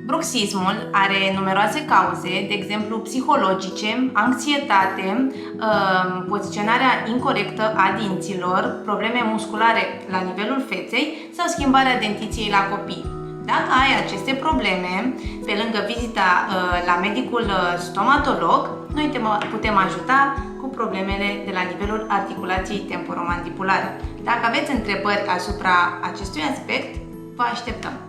Bruxismul are numeroase cauze, de exemplu psihologice, anxietate, poziționarea incorectă a dinților, probleme musculare la nivelul feței sau schimbarea dentiției la copii. Dacă ai aceste probleme, pe lângă vizita la medicul stomatolog, noi te putem ajuta cu problemele de la nivelul articulației temporomandibulare. Dacă aveți întrebări asupra acestui aspect, vă așteptăm!